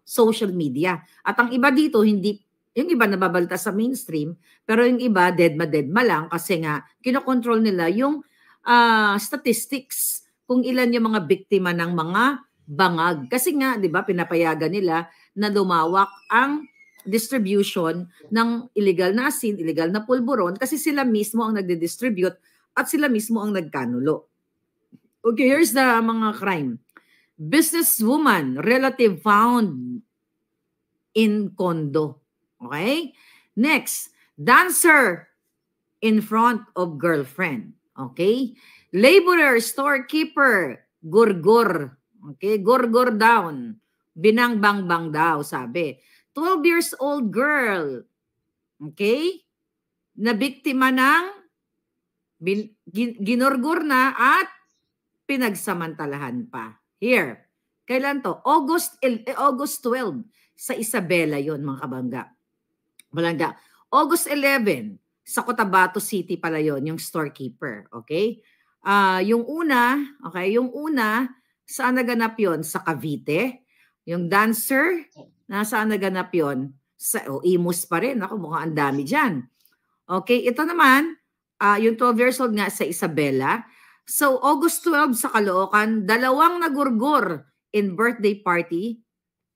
social media. At ang iba dito, hindi, yung iba nababalita sa mainstream, pero yung iba, dead-ma lang kasi nga, kinokontrol nila yung statistics kung ilan yung mga biktima ng mga bangag. Kasi nga, di ba, pinapayagan nila na lumawak ang distribution ng illegal na asin, illegal na pulburon, kasi sila mismo ang nagde-distribute at sila mismo ang nagkanulo. Okay, here's the mga crime. Businesswoman, relative found in condo. Okay? Next, dancer in front of girlfriend. Okay? Laborer, storekeeper, gurgur. Okay? Gurgur down. Binang-bang-bang daw, sabi. 12 years old girl. Okay? Na biktima ng ginurgur na at pinagsamantalahan pa. Here. Kailan to? August 12 sa Isabela yon, mga kabangga. Balangga. August 11 sa Cotabato City pala yon, yung storekeeper. Okay? Yung una, saan naganap yon? Sa Cavite. Yung dancer, nasaan naganap yon? Sa Imus pa rin. Ako, mukhang ang dami dyan. Okay? Ito naman, yung 12 years old nga sa Isabela. So, August 12 sa Caloocan, 2 nagurgur in birthday party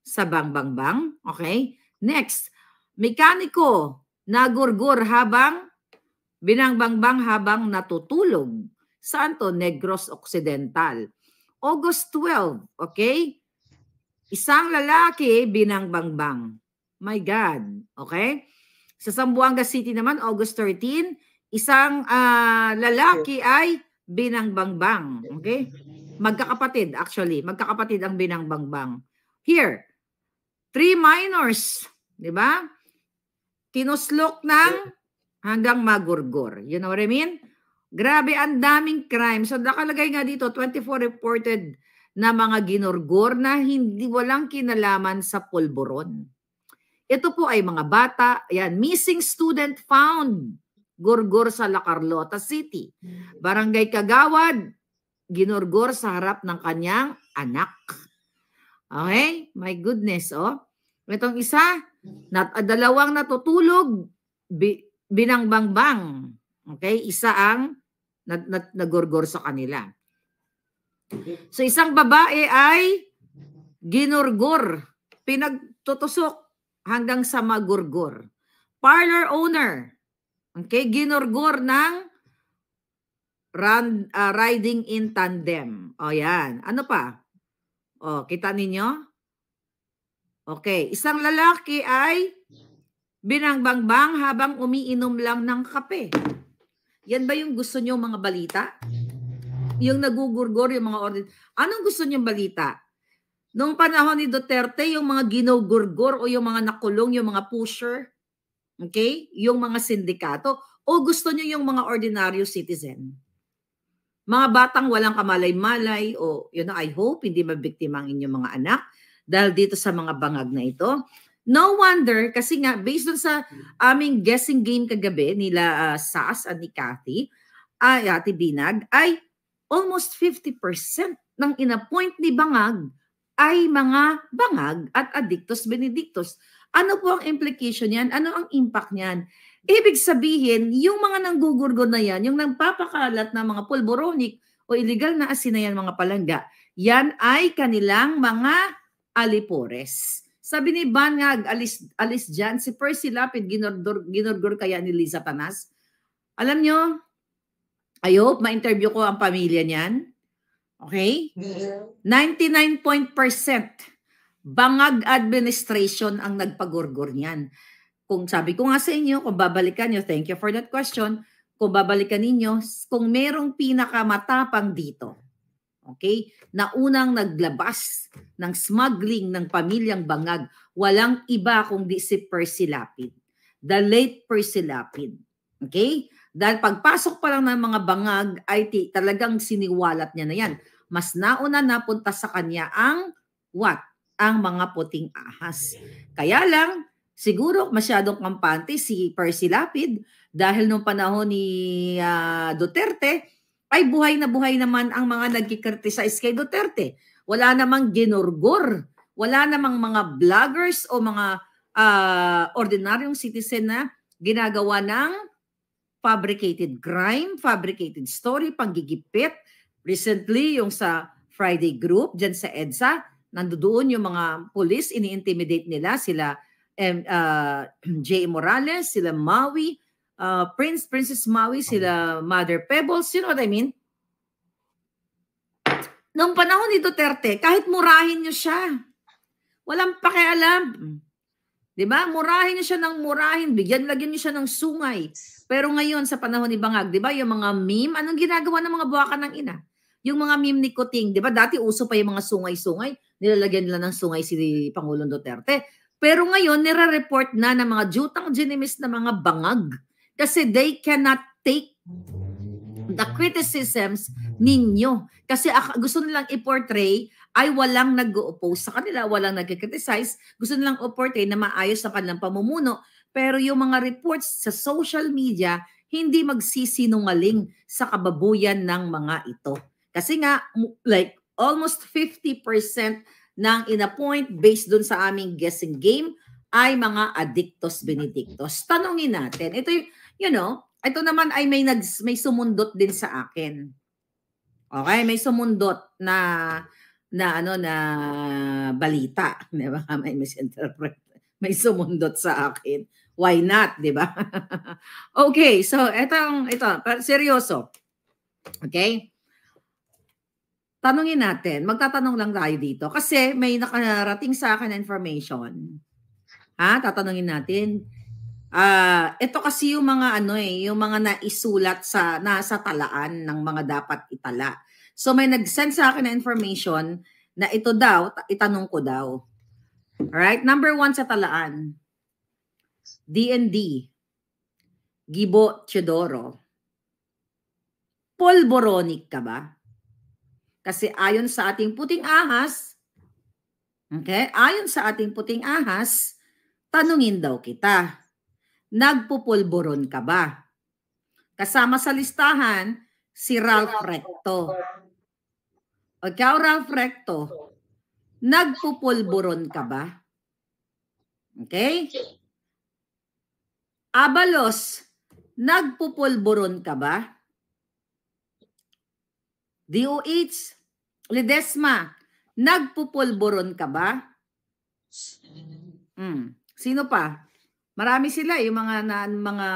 sa Bangbang. Okay? Next, mekaniko nagurgur habang binangbangbang habang natutulog. Saan to? Negros Occidental. August 12, okay? Isang lalaki binangbangbang. My God. Okay? Sa Zamboanga City naman, August 13, isang lalaki ay binangbangbang. Okay? Magkakapatid, actually. Magkakapatid ang binangbangbang. Here, 3 minors. Di ba? Tinuslok ng hanggang magurgur. You know what I mean? Grabe, ang daming crime. So, nakalagay nga dito, 24 reported na mga ginurgur na walang kinalaman sa pulburon. Ito po ay mga bata. Ayan, missing student found. Gurgur sa La Carlota City. Barangay Kagawad, ginurgur sa harap ng kanyang anak. Okay? My goodness, oh. Itong isa, 2 natutulog, binangbangbang. Okay? Isa ang nagurgur sa kanila. So, isang babae ay ginurgur, pinagtutusok hanggang sa magurgur. Parlor owner, okay, ginurgur ng riding in tandem. O yan. Ano pa? O, kita ninyo? Okay. Isang lalaki ay binangbangbang habang umiinom lang ng kape. Yan ba yung gusto nyo mga balita? Yung nagugurgur, yung mga order. Anong gusto nyo balita? Noong panahon ni Duterte, yung mga ginugurgur o yung mga nakulong, yung mga pusher, okay? Yung mga sindikato, o gusto nyo yung mga ordinaryo citizen? Mga batang walang kamalay-malay, o yun, I hope hindi mabiktima ang inyong mga anak dahil dito sa mga bangag na ito. No wonder, kasi nga, based on sa aming guessing game kagabi, nila Sas at ni Cathy, Ate Binag, ay almost 50% ng inappoint ni Bangag ay mga bangag at addictus benedictus. Ano po ang implication niyan? Ano ang impact niyan? Ibig sabihin, yung mga nanggugurgo na yan, yung nagpapakalat ng mga pulboronic o illegal na asin na yan, mga palangga, yan ay kanilang mga alipores. Sabi ni Bangag, alis dyan, si Percy Lapid, ginurgur kaya ni Liza Tanas. Alam nyo, I hope ma-interview ko ang pamilya niyan. Okay? 99% Bangag administration ang nagpagurgur niyan. Kung sabi ko nga sa inyo, kung babalikan nyo, thank you for that question, kung babalikan ninyo, kung merong pinakamatapang dito, okay, na unang naglabas ng smuggling ng pamilyang Bangag, walang iba kundi si Percy Lapid, the late Percy Lapid. Okay? Dahil pagpasok pa lang ng mga Bangag, ay talagang siniwalat niya na yan. Mas nauna napunta sa kanya ang what? Ang mga puting ahas. Kaya lang, siguro masyadong kampante si Percy Lapid dahil nung panahon ni Duterte, ay buhay na buhay naman ang mga nagkikriticize kay Duterte. Wala namang ginurgur, Wala namang mga vloggers o mga ordinaryong citizen na ginagawa ng fabricated crime, fabricated story, panggigipit. Recently, yung sa Friday group, dyan sa EDSA, nandoon yung mga police, ini-intimidate nila sila J. Morales, sila Maui, Princess Maui, sila Mother Pebbles, you know what I mean? Noong panahon ni Duterte, kahit murahin nyo siya, walang pakialam. Diba? Murahin niyo siya ng murahin, lagyan niyo siya ng sungay. Pero ngayon, sa panahon ni Bangag, diba, yung mga meme, anong ginagawa ng mga buwaka ng ina? Yung mga meme ni Kuting, diba, dati uso pa yung mga sungay-sungay, nilalagyan nila ng sungay si Pangulong Duterte. Pero ngayon, nire-report na ng mga jutang ginimis na mga bangag kasi they cannot take the criticisms ninyo. Kasi gusto nilang i-portray ay walang nag-o-oppose sa kanila, walang nag-criticize. Gusto nilang i-portray na maayos ang kanilang pamumuno. Pero yung mga reports sa social media, hindi magsisinungaling sa kababuyan ng mga ito. Kasi nga, like, almost 50% ng inappoint based dun sa aming guessing game ay mga addictos benedictos. Tanungin natin. Ito, you know, ito naman ay may sumundot din sa akin. Okay, may sumundot na balita, 'di ba? May misinterpret. May sumundot sa akin. Why not, 'di ba? Okay, so ito, seryoso. Okay? Tanungin natin, magtatanong lang tayo dito kasi may nakarating sa akin na information. Tatanungin natin. Ito kasi yung mga yung mga naisulat sa nasa talaan ng mga dapat itala. So may nag-send sa akin na information na ito daw, itanong ko daw. Alright, number 1 sa talaan. DND, Gibo Teodoro. Polboronic ka ba? Kasi ayon sa ating puting ahas, okay, ayon sa ating puting ahas, tanungin daw kita. Nagpupulboron ka ba? Kasama sa listahan, si Ralph Recto. Ikaw, Ralph Recto, nagpupulboron ka ba? Okay? Abalos, nagpupulboron ka ba? DOH, Ledesma, nagpupulboron ka ba? Sino pa? Marami sila, yung mga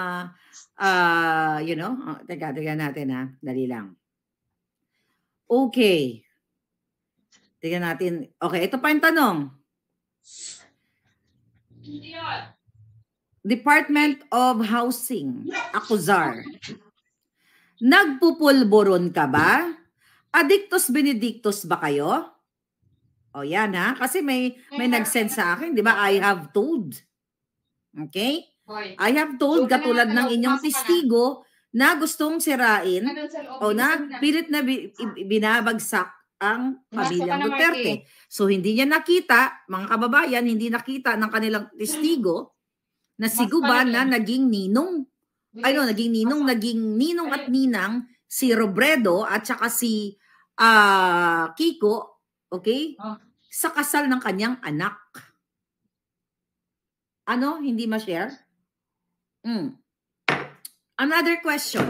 teka natin dali lang. Okay. Tingnan natin. Okay, ito pa yung tanong. Department of Housing, Acuzar. Nagpupulboron ka ba? Addictos benedictos ba kayo? O yan kasi may nag-send sa akin, di ba? I have told. Okay? I have told, katulad ng inyong testigo na gustong sirain o na pilit na binabagsak ang pamilyang Duterte. So hindi niya nakita, mga kababayan, hindi nakita ng kanilang testigo na si Guban na naging ninong at ninang si Robredo at saka si Kiko, okay? Sa kasal ng kanyang anak. Hindi ma-share? Another question.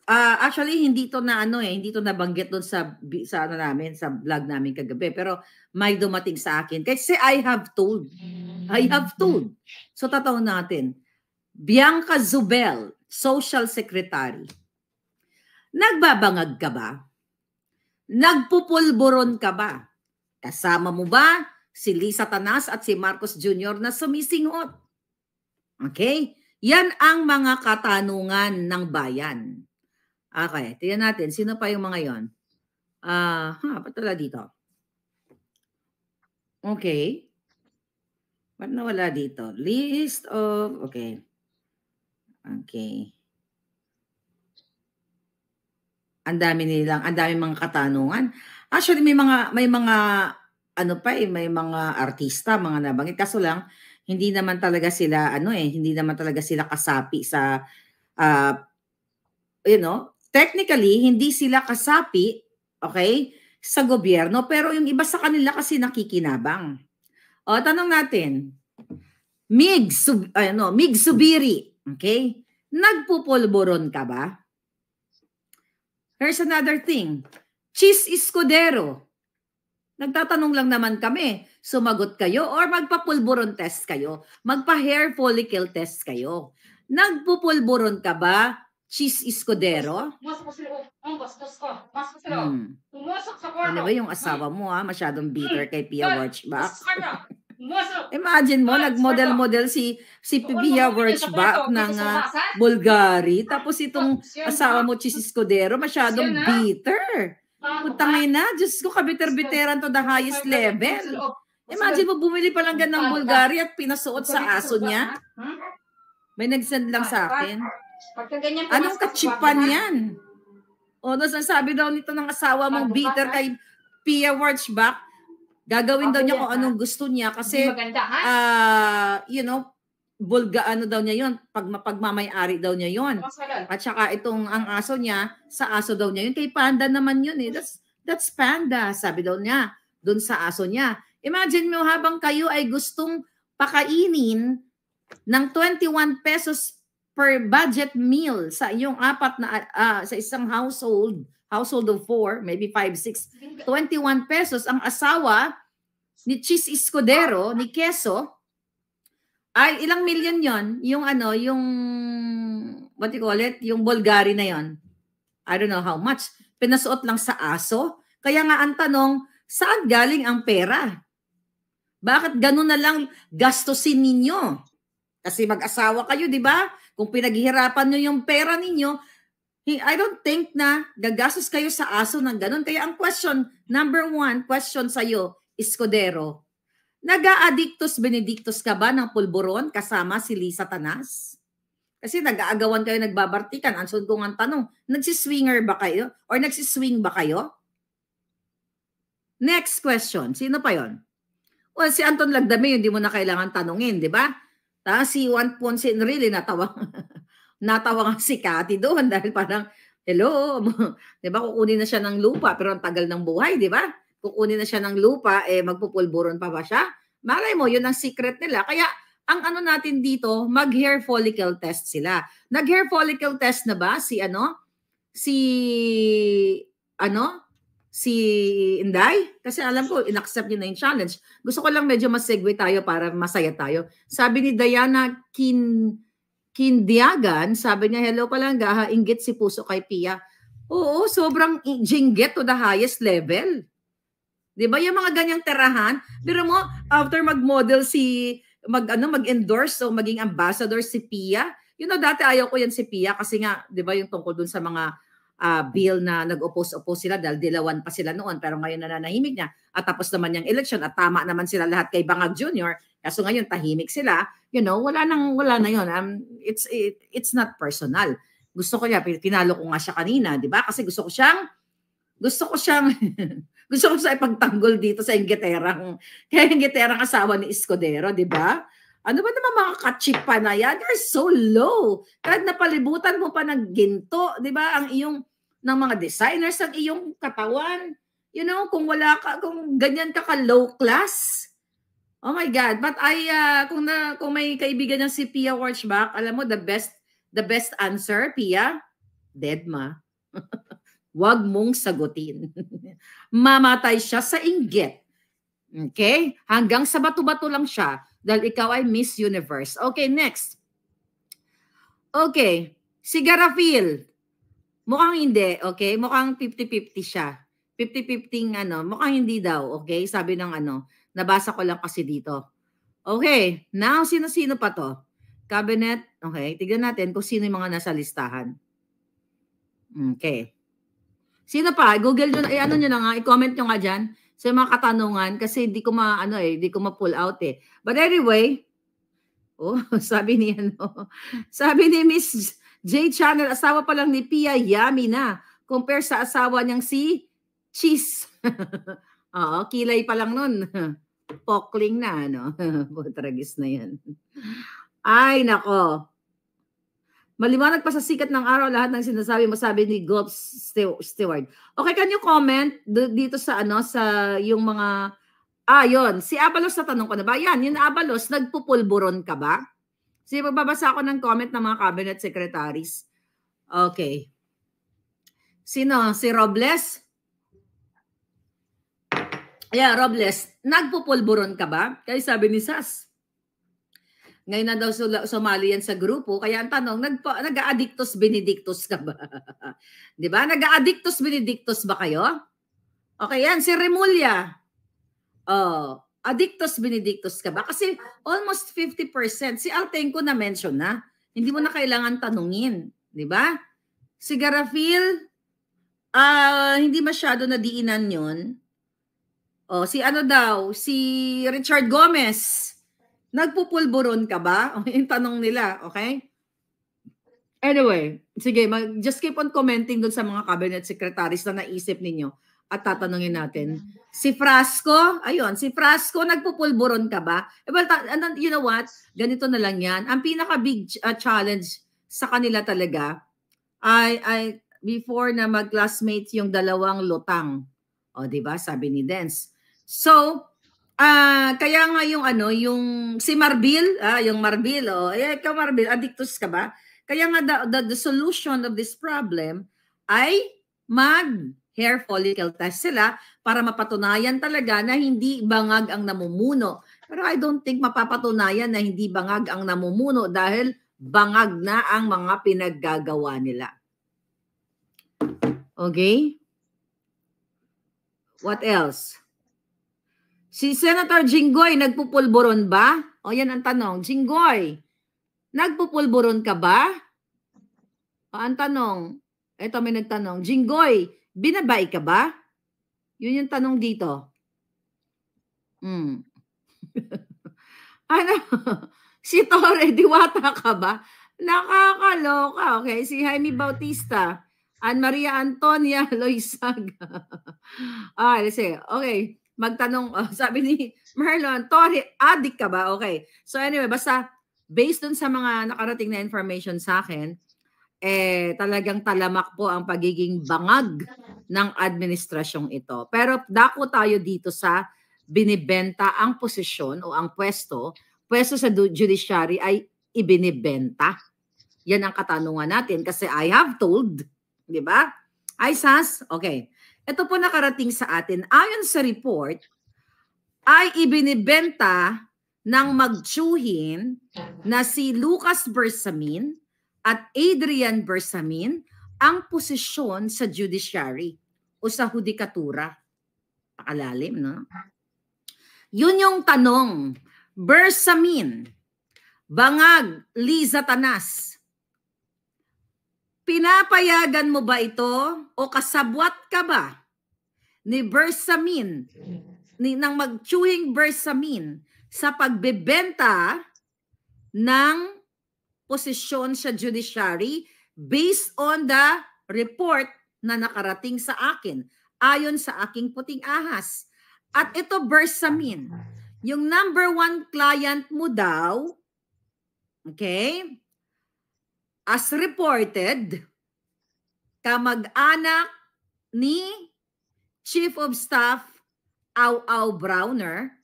Actually, hindi to nabanggit doon sa namin, sa vlog namin kagabi, pero may dumating sa akin. Kasi I have told. So, tatawag natin. Bianca Zubel, Social Secretary. Nagbabangag ka ba? Nagpupulboron ka ba? Kasama mo ba si Lisa Tanas at si Marcos Jr. na sumisinghot? Okay? Yan ang mga katanungan ng bayan. Okay, tingnan natin. Sino pa yung mga yon? Patala dito. Okay. Ba't nawala dito? List of, okay. Ang dami mga katanungan. Actually, may mga may mga artista, mga nabanggit. Kaso lang, hindi naman talaga sila, kasapi sa, technically, hindi sila kasapi, okay, sa gobyerno, pero yung iba sa kanila kasi nakikinabang. O, tanong natin, Mig Subiri, okay? Nagpupulburon ka ba? Here's another thing. Cheese Escudero. Nagtatanong lang naman kami, sumagot kayo or magpapulburon test kayo, magpa-hair follicle test kayo. Nagpupulburon ka ba, Cheese Escudero? Ano ba yung asawa mo masyadong bitter kay Pia Wurtzbach? Imagine mo, nag-model-model si Pia Wurtzbach ng Bulgari, tapos itong asawa mo, Cheese Escudero, masyadong bitter. Putangay na, Diyos ko, kabiter-biteran to the highest level. Imagine mo, bumili pa lang gan ng Bulgari at pinasuot sa aso niya. May nag-send lang sa akin. Anong kachipan yan? O, nasasabi daw nito ng asawa mong bitter kay Pia Wurtzbach, gagawin daw niya kung anong gusto niya kasi, daw niya yun, pagmamay-ari daw niya yun. At saka itong ang aso niya, sa aso daw niya yun. Kay Panda naman yun That's Panda, sabi daw niya, dun sa aso niya. Imagine mo habang kayo ay gustong pakainin ng 21 pesos per budget meal sa iyong sa isang household of 4, maybe 5, 6, 21 pesos ang asawa ni Cheese Escudero, ni Queso, ay ilang million yon, yung what you call it, yung Bulgari na yon. I don't know how much. Pinasuot lang sa aso. Kaya nga ang tanong, saan galing ang pera? Bakit ganun na lang gastusin ninyo? Kasi mag-asawa kayo, di ba? Kung pinaghihirapan nyo yung pera ninyo, I don't think na gagastos kayo sa aso ng ganun. Kaya ang number 1 question sa'yo, Escudero, nag-a-addictus benedictus ka ba ng pulburon kasama si Lisa Tanas? Kasi nag-aagawan kayo, nagbabartikan. Ansod ko nga tanong, nagsiswinger ba kayo? Or nagsiswing ba kayo? Next question, sino pa yon? Well, si Anton Lagdame, hindi mo na kailangan tanungin, di ba? Si Juan Ponce, really, natawa nga si Cathy doon dahil parang, hello, di ba, kukunin na siya ng lupa, pero ang tagal ng buhay, di ba? Kukunin na siya ng lupa, magpupulburon pa ba siya? Malay mo, yun ang secret nila. Kaya, ang natin dito, mag-hair follicle test sila. Nag-hair follicle test na ba si Inday? Kasi alam ko, in-accept niya na yung challenge. Gusto ko lang medyo mas-segue tayo para masaya tayo. Sabi ni Diana Kindiagan, sabi niya, hello palangga, inggit si puso kay Pia. Oo, sobrang jinggit to the highest level. Di ba yung mga ganyang terahan? Pero mo, after mag-model mag-endorse o maging ambassador si Pia, dati ayaw ko yan si Pia kasi nga, di ba yung tungkol dun sa mga bill na nag-oppose sila dahil dilawan pa sila noon pero ngayon nananahimik niya at tapos naman yung election at tama naman sila lahat kay Bangag Jr. Kaso ngayon tahimik sila, wala na yun. It's not personal. Gusto ko niya, pinalo ko nga siya kanina, di ba? Kasi gusto ko siyang ipagtanggol dito sa Inglaterrang asawa ni Escudero, di ba? Ano ba naman mga kachipa na yan? They're so low. Kahit napalibutan mo pa ng ginto, di ba? Ang iyong, ng mga designers, ang iyong katawan. Kung kung ganyan ka low class. Oh my God. But kung may kaibigan ng si Pia Wurtzbach, alam mo, the best answer, Pia, dead ma. Huwag mong sagutin. Mamatay siya sa inggit. Okay? Hanggang sa bato-bato lang siya dahil ikaw ay Miss Universe. Okay, next. Okay. Si Garafil. Mukhang hindi, okay? Mukhang 50-50 siya. 50-50 mukhang hindi daw, okay? Sabi ng nabasa ko lang kasi dito. Okay, now sino-sino pa to? Cabinet, okay, tignan natin kung sino yung mga nasa listahan. Okay. Sino pa? Google nyo, nyo na nga, i-comment nyo nga dyan sa mga katanungan kasi hindi ko ma-pull out eh. But anyway, sabi ni Miss J Channel, asawa pa lang ni Pia, yummy na. Compare sa asawa niyang si Cheese. Oo, kilay pa lang nun. Pokling na, Tragis na yan. Ay, nako. Maliwanag pa sa sikat ng araw lahat ng sinasabi mo, sabi ni Gulf Steward. Okay, can you comment dito sa ano, sa yung mga, yun, si Abalos na tanong ko na ba? Yan, yung Abalos, nagpupulburon ka ba? Sige, magbabasa ako ng comment ng mga cabinet secretaries. Okay. Sino? Si Robles? Yeah, Robles, nagpupulburon ka ba? Kaya sabi ni Sas, ngayon na daw sumali yan sa grupo, kaya ang tanong, nag-addictus benedictus ka ba? Di ba? Nag-addictus benedictus ba kayo? Okay, yan, si Remulla. Oh, addictus benedictus ka ba? Kasi almost 50%. Si Altenco na-mention na. Hindi mo na kailangan tanungin. Di ba? Si Garafil, hindi masyado nadiinan yun. Oh, si ano daw, si Richard Gomez, nagpupulburon ka ba? Yung tanong nila, okay? Anyway, sige, just keep on commenting dun sa mga cabinet secretaries na naisip ninyo at tatanungin natin. Si Frasco, ayun, si Frasco, nagpupulburon ka ba? Well, you know what? Ganito na lang yan. Ang pinaka-big challenge sa kanila talaga ay before na mag-classmate yung dalawang lutang. O, di ba? Sabi ni Dens. So, kaya nga yung ano, yung si Marbil, yung Marbil, ikaw Marbil, addictus ka ba? Kaya nga the solution of this problem ay mag-hair follicle test sila para mapatunayan talaga na hindi bangag ang namumuno. Pero I don't think mapapatunayan na hindi bangag ang namumuno dahil bangag na ang mga pinaggagawa nila. Okay? What else? Si Senator Jinggoy, nagpupulburon ba? O yan ang tanong. Jinggoy, nagpupulburon ka ba? Ang tanong, eto may nagtanong, Jinggoy, binabay ka ba? Yun yung tanong dito. Ano? Si Torre, diwata ka ba? Nakakaloka. Okay, si Jaime Bautista, Ann Maria Antonia Loizaga. Let's see. Okay. Magtanong, sabi ni Marlon, Torre, addict ka ba? Okay. So anyway, basta based dun sa mga nakarating na information sa akin, talagang talamak po ang pagiging bangag ng administrasyong ito. Pero dako tayo dito sa binibenta ang posisyon o ang pwesto sa judiciary ay ibinibenta. Yan ang katanungan natin kasi I have told, di ba? Ay, Sas? Okay. Ito po nakarating sa atin. Ayon sa report, ay ibinibenta ng magtsuhin na si Lucas Bersamin at Adrian Bersamin ang posisyon sa judiciary o sa hudikatura. Pakalalim, no? Yun yung tanong. Bersamin, bangag, Liza Tanas, pinapayagan mo ba ito o kasabwat ka ba ni Bersamin, ng magtsuhing Bersamin sa pagbebenta ng posisyon sa judiciary based on the report na nakarating sa akin ayon sa aking puting ahas. At ito Bersamin, yung number 1 client mo daw, okay, as reported, kamag-anak ni Chief of Staff Au Browner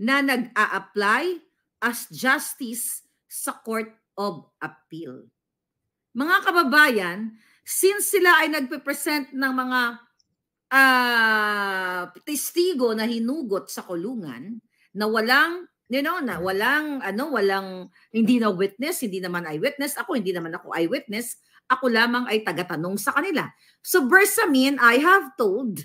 na nag-a-apply as justice sa Court of Appeal. Mga kababayan, since sila ay nagpe-present ng mga testigo na hinugot sa kulungan na walang hindi na witness, hindi naman eyewitness, hindi naman ako eyewitness, ako lamang ay tagatanong sa kanila. So Bersamin, I have told,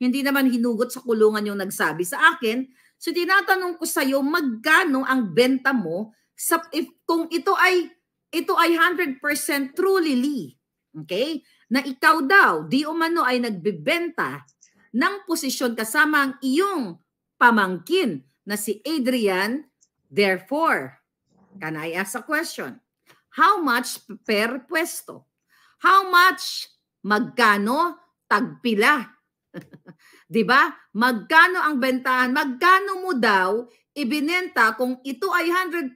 hindi naman hinugot sa kulungan yung nagsabi sa akin. So tinatanong ko sa iyo, magkano ang benta mo kung ito ay 100% truly, okay? Na ikaw daw, di umano ay nagbebenta ng posisyon kasama ang iyong pamangkin na si Adrian. Therefore, can I ask a question? How much per pwesto? How much? Magkano? Tagpila. Diba? Magkano ang bentahan? Magkano mo daw ibinenta kung ito ay 100%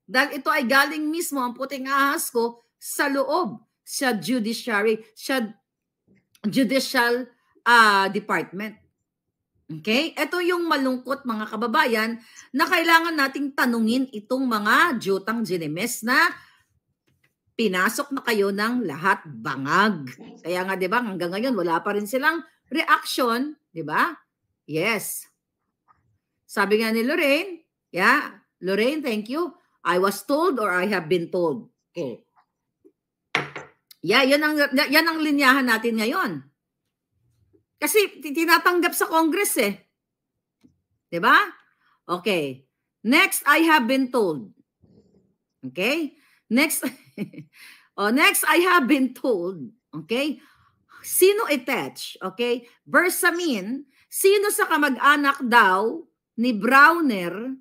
Dahil ito ay galing mismo ang puting ahas ko sa loob sa judicial department. Okay? Ito yung malungkot mga kababayan na kailangan nating tanungin itong mga Jutang Ginemes na pinasok na kayo ng lahat bangag. Kaya nga 'di ba hanggang ngayon wala pa rin silang reaction, 'di ba? Yes. Sabi nga ni Lorraine, Lorraine, thank you. I was told or I have been told. Okay. Yan ang linyahan natin ngayon. Kasi tinatanggap sa Congress eh. 'Di ba? Okay. Next, I have been told. Okay? Next, next I have been told. Okay? Sino attach? Okay? Bersamin, sino sa kamag-anak daw ni Browner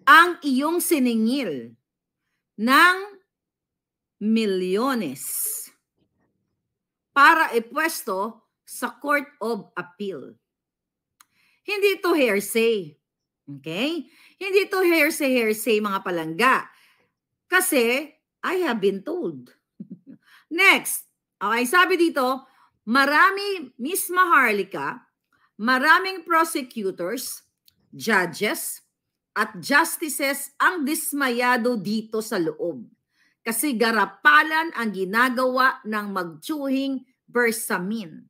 ang iyong siningil ng milyones para ipwesto sa Court of Appeal. Hindi ito hearsay. Okay? Hindi ito hearsay mga palangga. Kasi I have been told. Next. Okay, sabi dito, marami, Miss Maharlika, maraming prosecutors, judges, at justices ang dismayado dito sa loob. Kasi garapalan ang ginagawa ng magtsuhing Bersamin.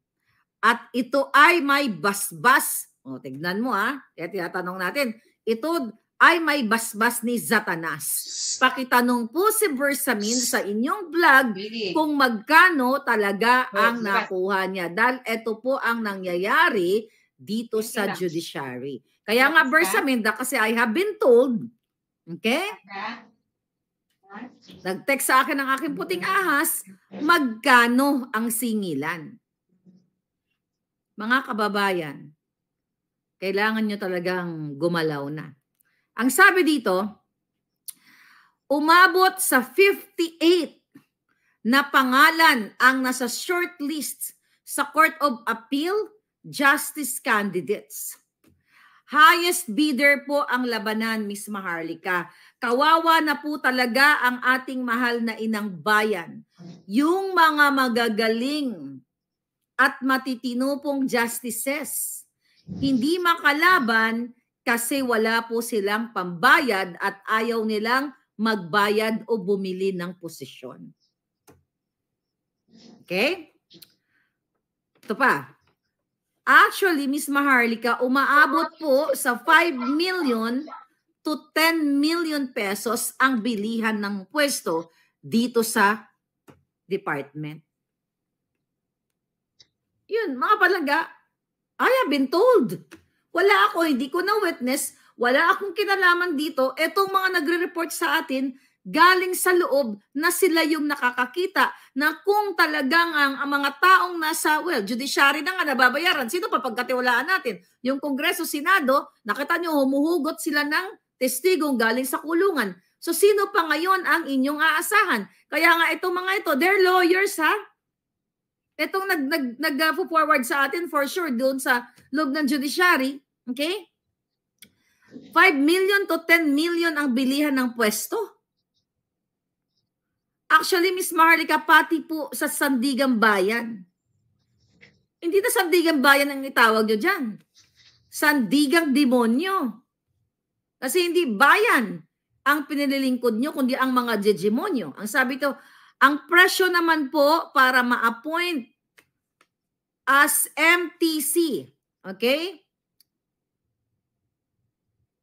At ito ay may basbas. O, tignan mo Kaya tinatanong natin, ito ay may basbas ni Satanas. Pakitanong po si Bersamin sa inyong vlog kung magkano talaga ang nakuha niya. Dahil ito po ang nangyayari dito sa judiciary. Kaya nga Bersamin, kasi I have been told, okay? Nag-text sa akin ng aking puting ahas, magkano ang singilan? Mga kababayan, kailangan nyo talagang gumalaw na. Ang sabi dito, umabot sa 58 na pangalan ang nasa shortlist sa Court of Appeal Justice candidates. Highest bidder po ang labanan, Miss Maharlika. Kawawa na po talaga ang ating mahal na inang bayan. Yung mga magagaling at matitino pong justices, hindi makalaban kasi wala po silang pambayad at ayaw nilang magbayad o bumili ng posisyon. Okay? Ito pa. Actually, Miss Maharlika, umaabot po sa 5 million to 10 million pesos ang bilihan ng pwesto dito sa department. Yun, mga palangga, I have been told. Wala ako, hindi ko na witness, wala akong kinalaman dito. Etong mga nagre-report sa atin, galing sa loob na sila yung nakakakita na kung talagang ang mga taong nasa, judiciary na nga nababayaran, sino pa pagkatiwalaan natin? Yung Kongreso, Senado, nakita nyo, humuhugot sila ng testigong galing sa kulungan. So sino pa ngayon ang inyong aasahan? Kaya nga itong mga ito, they're lawyers Itong nag-forward sa atin for sure doon sa loob ng judiciary, okay? 5 million to 10 million ang bilihan ng pwesto. Actually, Miss Maharlika, pati po sa Sandigang Bayan. Hindi na Sandigang Bayan ang itawag nyo dyan. Sandigang Demonyo. Kasi hindi bayan ang pinililingkod nyo, kundi ang mga demonyo. Ang sabi to, ang presyo naman po para ma-appoint as MTC, okay?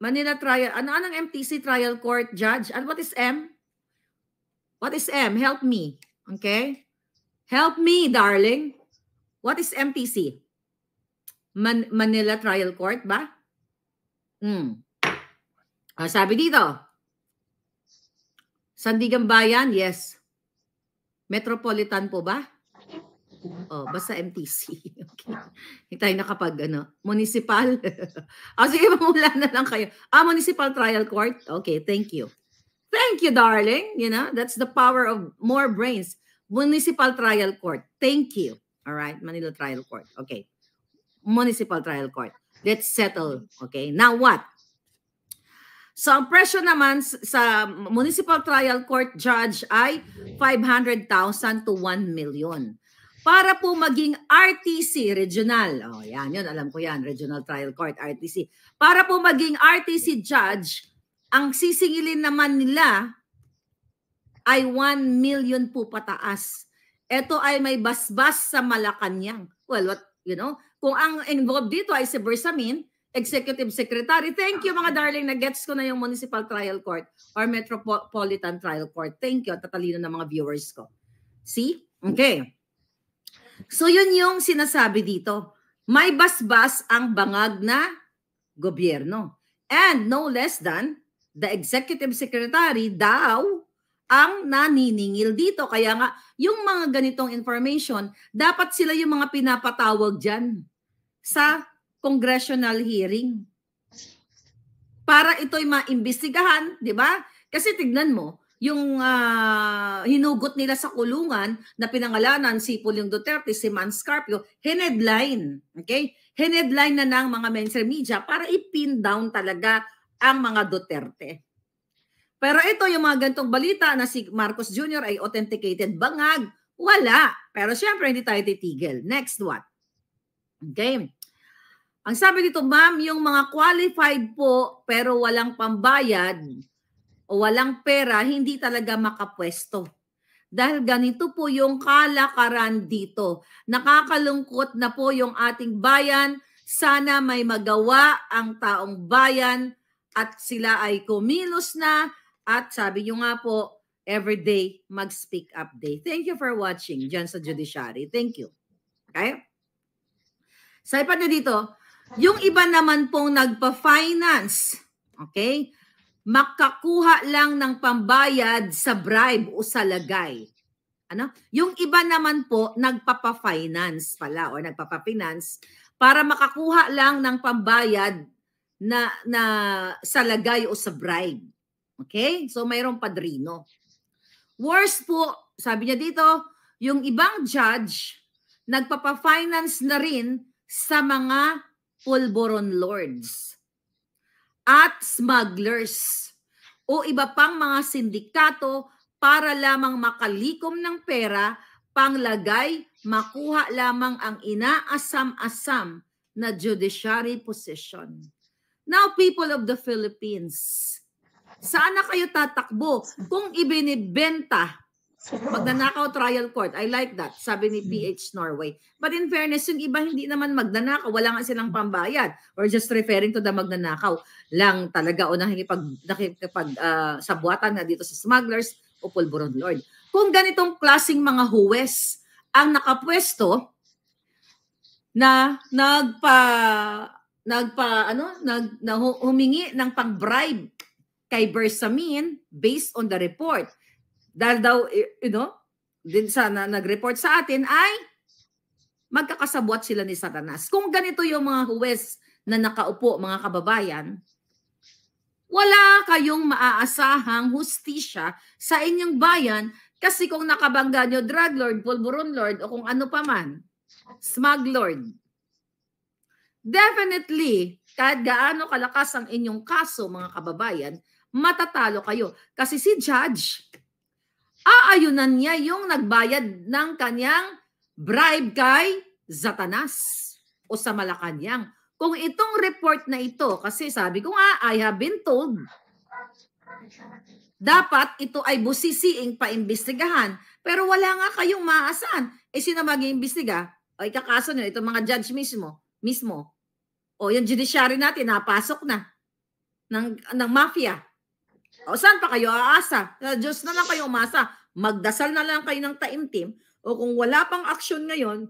Manila Trial, anong MTC Trial Court Judge? And what is M? What is M? Help me, okay? Help me, darling. What is MTC? Manila Trial Court ba? Sabi dito, Sandigang Bayan, yes. Metropolitan po ba? Basta MTC. Okay. Hindi tayo nakapag, municipal. Sige, mamula na lang kayo. Municipal Trial Court? Okay, thank you. Thank you, darling. You know, that's the power of more brains. Municipal Trial Court. Thank you. All right, Manila Trial Court. Okay. Municipal Trial Court. Let's settle. Okay, now what? So ang presyo naman sa Municipal Trial Court Judge ay 500,000 to 1 million. Para po maging RTC, regional. Oh, yan, yun, alam ko yan, Regional Trial Court, RTC. Para po maging RTC Judge, ang sisingilin naman nila ay 1 million po pataas. Ito ay may basbas sa Malacanang. Well, kung ang involved dito ay si Bersamin, Executive Secretary. Thank you mga darling, na-gets ko na yung Municipal Trial Court or Metropolitan Trial Court. Thank you, tatalino ng mga viewers ko. See? Okay. So yun yung sinasabi dito. May basbas ang bangag na gobyerno. And no less than the Executive Secretary daw ang naniningil dito. Kaya nga, yung mga ganitong information, dapat sila yung mga pinapatawag dyan sa congressional hearing. Para ito'y maimbestigahan, di ba? Kasi tignan mo, yung hinugot nila sa kulungan na pinangalanan si Pulong Duterte, si Mans Carpio, hinedline. Okay? Hinedline na ng mga mainstream media para ipin down talaga ang mga Duterte. Pero ito, yung mga gantong balita na si Marcos Jr. ay authenticated bangag, wala. Pero syempre, hindi tayo titigil. Next one. Okay? Ang sabi dito, ma'am, yung mga qualified po pero walang pambayad o walang pera, hindi talaga makapwesto. Dahil ganito po yung kalakaran dito. Nakakalungkot na po yung ating bayan. Sana may magawa ang taong bayan at sila ay kumilos na. At sabi nyo nga po, everyday mag-speak up day. Thank you for watching dyan sa Judiciary. Thank you. Okay? Sabi pa dito, yung iba naman pong nagpa-finance, okay, makakuha lang ng pambayad sa bribe o sa lagay. Ano? Yung iba naman po nagpapa-finance pala o nagpapa-finance para makakuha lang ng pambayad na sa lagay o sa bribe. Okay? So mayroong padrino. Worst po, sabi niya dito, yung ibang judge nagpapa-finance na rin sa mga pulburon lords at smugglers o iba pang mga sindikato para lamang makalikom ng pera, panglagay, makuha lamang ang inaasam-asam na judiciary position. Now, people of the Philippines, saan na kayo tatakbo kung ibinibenta? Magnanakaw trial court. I like that. Sabi ni PH Norway. But in fairness, yung iba hindi naman magnanakaw. Wala nga silang pambayad. Or just referring to the magnanakaw lang talaga o nakikipag sabuatan nga dito sa smugglers o pulburon lord. Kung ganitong klaseng mga huwes ang nakapwesto na humingi ng pang-bribe kay Bersamin based on the report. Dahil daw, din sana nag-report sa atin ay magkakasabwat sila ni Satanas. Kung ganito yung mga huwes na nakaupo, mga kababayan, wala kayong maaasahang hustisya sa inyong bayan kasi kung nakabangga nyo drug lord, pulburon lord, o kung ano pa man, smug lord, definitely, kahit gaano kalakas ang inyong kaso, mga kababayan, matatalo kayo. Kasi si judge, aayunan niya yung nagbayad ng kanyang bribe kay Satanas o sa Malacanang. Kung itong report na ito, kasi sabi ko nga, I have been told, dapat ito ay busisiing paimbestigahan. Pero wala nga kayong maasahan. Sino mag-iimbestiga? O ikakaso nyo, itong mga judge mismo. O yung judiciary natin, napasok na ng mafia. O saan pa kayo aasa? Diyos na lang kayo umasa. Magdasal na lang kayo ng taimtim. O kung wala pang aksyon ngayon,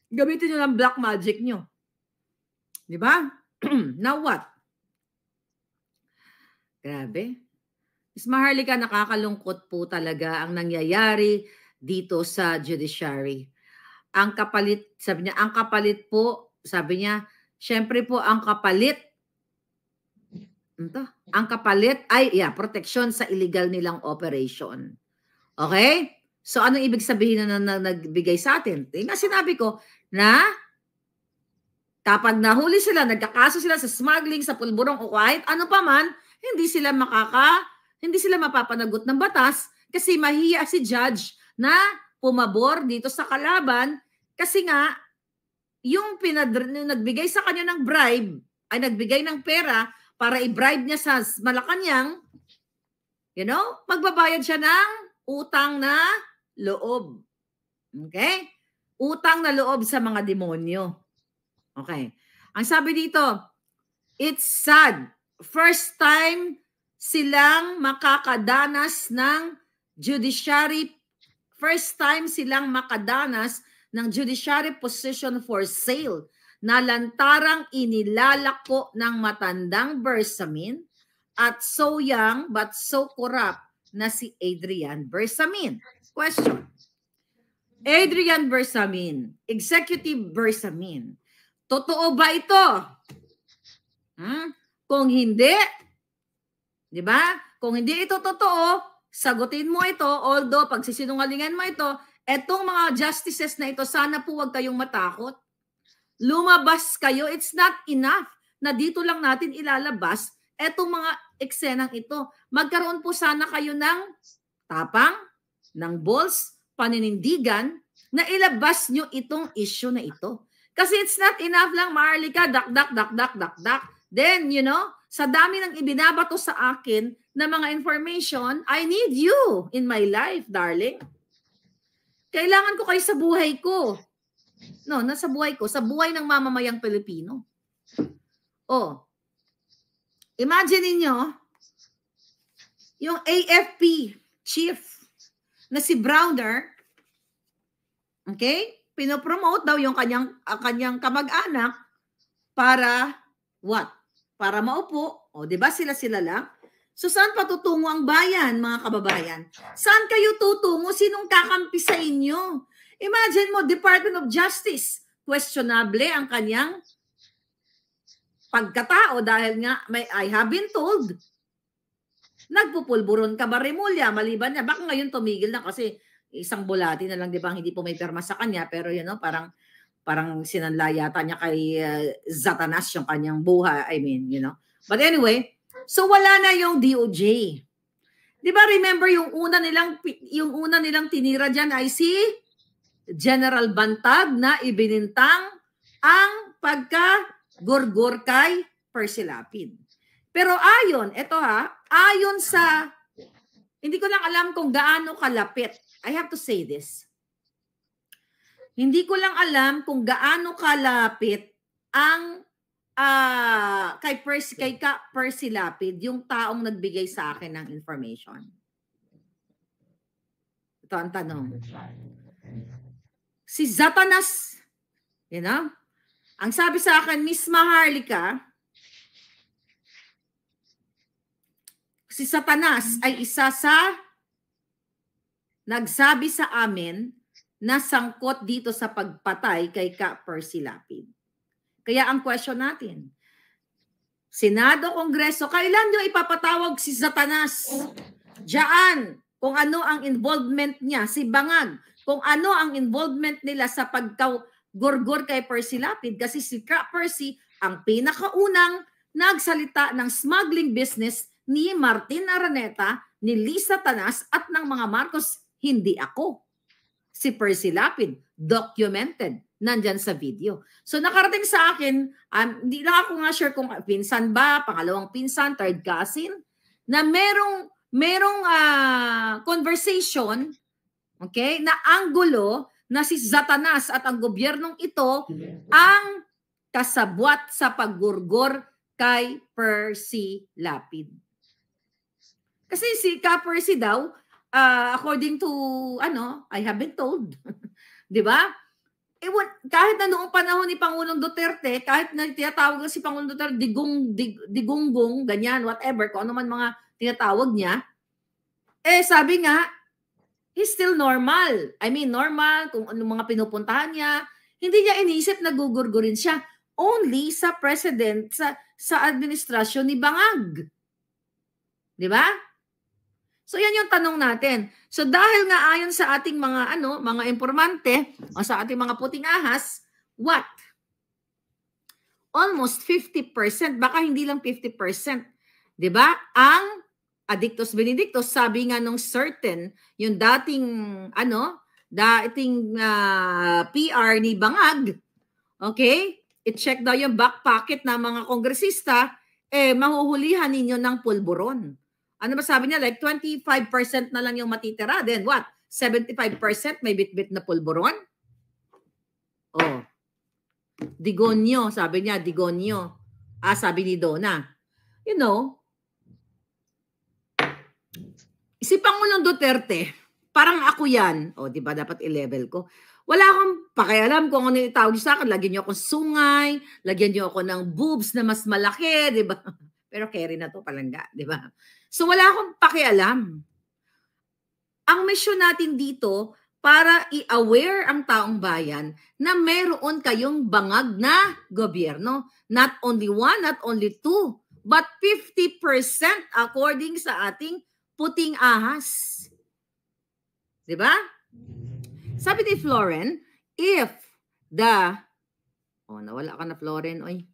gamitin nyo lang black magic nyo. Di ba? Now what? Grabe. Miss Maharlika, nakakalungkot po talaga ang nangyayari dito sa judiciary. Ang kapalit, sabi niya, ang kapalit po, sabi niya, syempre po ang kapalit, ang kapalit ay proteksyon sa illegal nilang operation. Okay? So anong ibig sabihin na nagbigay sa atin? Nga sinabi ko na kapag nahuli sila, nagkakaso sila sa smuggling, sa pulburong o kahit ano pa man, hindi sila mapapanagot ng batas kasi mahiya si judge na pumabor dito sa kalaban kasi nga yung nagbigay sa kanya ng bribe ay nagbigay ng pera para i-bribe niya sa Malacanang, magbabayad siya ng utang na loob. Okay? Utang na loob sa mga demonyo. Okay. Ang sabi dito, it's sad. First time silang makakadanas ng judiciary position for sale na lantarang inilalako ng matandang Bersamin at so young but so corrupt na si Adrian Bersamin. Question. Adrian Bersamin, Executive Bersamin, totoo ba ito? Kung hindi, di ba? Kung hindi ito totoo, sagutin mo ito, although pagsisinungalingan mo ito, etong mga justices na ito, sana po huwag kayong matakot. Lumabas kayo, it's not enough na dito lang natin ilalabas etong mga eksenang ito. Magkaroon po sana kayo ng tapang, ng balls, paninindigan, na ilabas nyo itong issue na ito. Kasi it's not enough lang, Maharlika, dak. Then, sa dami ng ibinabato sa akin na mga information, I need you in my life, darling. Kailangan ko kayo sa buhay ko. No, nasa buhay ko, sa buhay ng mamamayang Pilipino. Imagine niyo yung AFP chief na si Browner, okay? Pinopromote daw yung kanyang kamag-anak para what? Para maupo. Di ba sila lang? So saan patutungo ang bayan, mga kababayan? Saan kayo tutungo? Sinong kakampi sa inyo? Imagine mo, Department of Justice, questionable ang kanyang pagkatao dahil nga I have been told, nagpupulburon ka ba Remulla, maliban niya, baka ngayon tumigil na kasi isang bulati na lang, di ba, hindi po may perma sa kanya, pero parang sinanla yata niya kay Zatanas yung kanyang buhay, But anyway, so wala na yung DOJ. Di ba remember yung una nilang tinira diyan ay si General Bantag na ibinintang ang pagka-gurgur kay Percy Lapid. Pero ayon sa, hindi ko lang alam kung gaano kalapit. I have to say this. Hindi ko lang alam kung gaano kalapit ang kay Percy Lapid, yung taong nagbigay sa akin ng information. Ito ang tanong. Si Zatanas, ang sabi sa akin, Miss Maharlika, si Satanas ay isa sa nagsabi sa amin na sangkot dito sa pagpatay kay Percy Lapid. Kaya ang question natin, Senado, Kongreso, kailan nyo ipapatawag si Satanas? Diyan, kung ano ang involvement niya, si Bangag, kung ano ang involvement nila sa pagkagurgur kay Percy Lapid, kasi si Percy ang pinakaunang nagsalita ng smuggling business ni Martin Araneta, ni Lisa Tanas at ng mga Marcos, hindi ako. Si Percy Lapid, documented, nandyan sa video. So nakarating sa akin, hindi lang ako nga sure kung pinsan ba, pangalawang pinsan, third cousin, na merong conversation, okay, na anggulo na si Zatanas at ang gobyernong ito ang kasabwat sa paggurgor kay Percy Lapid. Kasi si Percy daw, according to, I have been told, di ba? Kahit na noong panahon ni Pangulong Duterte, kahit na tinatawag si Pangulong Duterte, digunggong, ganyan, whatever, kung ano man mga tinatawag niya, sabi nga, he's still normal. I mean, normal, kung ano mga pinupuntahan niya, hindi niya inisip na gugurgurin siya. Only sa president, sa administrasyon ni Bangag. Di ba? So yan yung tanong natin. So dahil nga ayon sa ating mga mga informante o sa ating mga puting ahas, what? Almost 50%, baka hindi lang 50%. 'Di ba? Ang Addictus Benedictus, sabi nga nung certain, yung dating PR ni Bangag, okay? I-check daw yung back pocket ng mga kongresista, mahuhulihan ninyo ng pulburon. Ano ba sabi niya? Like 25% na lang yung matitira. Then what? 75% may bit-bit na pulburon? Oh. Digonyo, sabi niya, Digonyo. Sabi ni Donna. You know, si Pangulong Duterte, parang ako yan. O, di ba, dapat i-level ko. Wala akong pakialam kung ano yung tawag sa akin. Lagyan niyo ako sungay, lagyan niyo ako ng boobs na mas malaki, di ba? Pero carry na to, palangga, di ba? So, wala akong pakialam. Ang mission natin dito, para i-aware ang taong bayan na meron kayong bangag na gobyerno. Not only one, not only two, but 50% according sa ating puting ahas. Diba? Sabi ni Floren, if nawala ka na, Floren, oy.